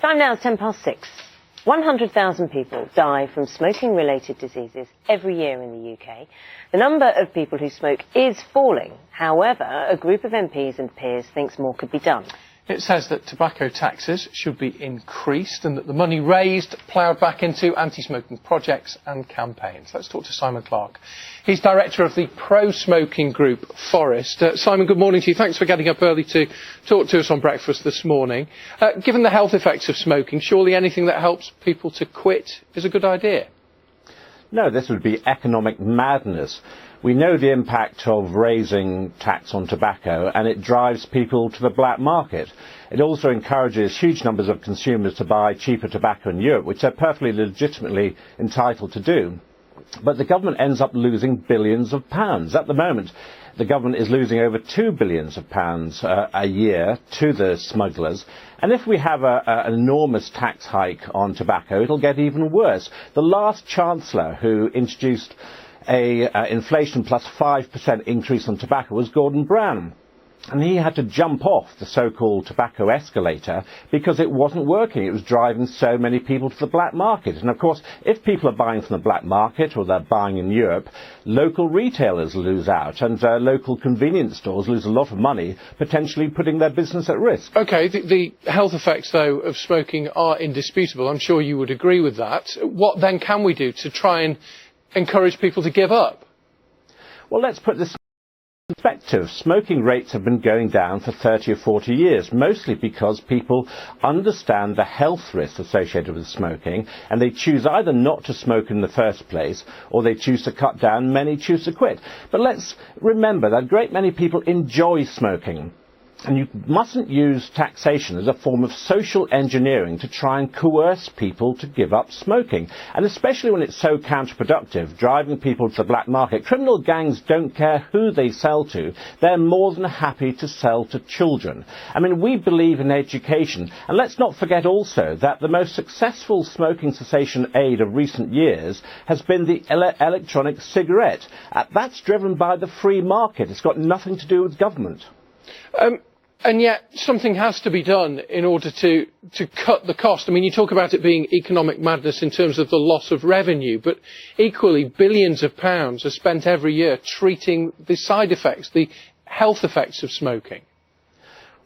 Time now is 6:10. 100,000 people die from smoking-related diseases every year in the UK. The number of people who smoke is falling. However, a group of MPs and peers thinks more could be done. It says that tobacco taxes should be increased and that the money raised ploughed back into anti-smoking projects and campaigns. Let's talk to Simon Clarke. He's director of the pro-smoking group Forest. Simon, good morning to you. Thanks for getting up early to talk to us on breakfast this morning. Given the health effects of smoking, surely anything that helps people to quit is a good idea? No, this would be economic madness. We know the impact of raising tax on tobacco, and it drives people to the black market. It also encourages huge numbers of consumers to buy cheaper tobacco in Europe, which they're perfectly legitimately entitled to do. But the government ends up losing billions of pounds. At the moment, the government is losing over £2 billion a year to the smugglers. And if we have an enormous tax hike on tobacco, it'll get even worse. The last Chancellor who introduced a inflation plus 5% increase on tobacco was Gordon Brown. And he had to jump off the so-called tobacco escalator because it wasn't working. It was driving so many people to the black market. And of course, if people are buying from the black market or they're buying in Europe, local retailers lose out and local convenience stores lose a lot of money, potentially putting their business at risk. OK, the health effects, though, of smoking are indisputable. I'm sure you would agree with that. What then can we do to try and encourage people to give up? Well, let's put this in perspective. Smoking rates have been going down for 30 or 40 years, mostly because people understand the health risks associated with smoking, and they choose either not to smoke in the first place, or they choose to cut down, many choose to quit. But let's remember that a great many people enjoy smoking. And you mustn't use taxation as a form of social engineering to try and coerce people to give up smoking. And especially when it's so counterproductive, driving people to the black market. Criminal gangs don't care who they sell to. They're more than happy to sell to children. I mean, we believe in education. And let's not forget also that the most successful smoking cessation aid of recent years has been the electronic cigarette. That's driven by the free market. It's got nothing to do with government. And yet something has to be done in order to cut the cost. I mean, you talk about it being economic madness in terms of the loss of revenue, but equally billions of pounds are spent every year treating the side effects, the health effects of smoking.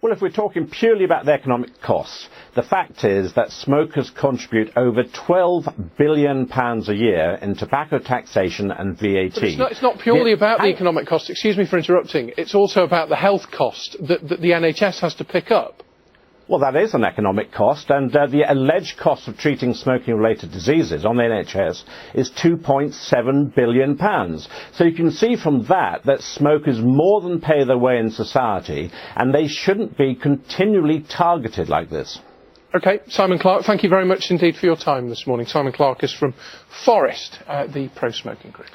Well, if we're talking purely about the economic costs, the fact is that smokers contribute over £12 billion a year in tobacco taxation and VAT. But it's not purely about the economic cost. Excuse me for interrupting. It's also about the health cost that the NHS has to pick up. Well, that is an economic cost, and the alleged cost of treating smoking-related diseases on the NHS is £2.7 billion. So you can see from that smokers more than pay their way in society, and they shouldn't be continually targeted like this. OK, Simon Clarke, thank you very much indeed for your time this morning. Simon Clarke is from Forest, the pro-smoking group.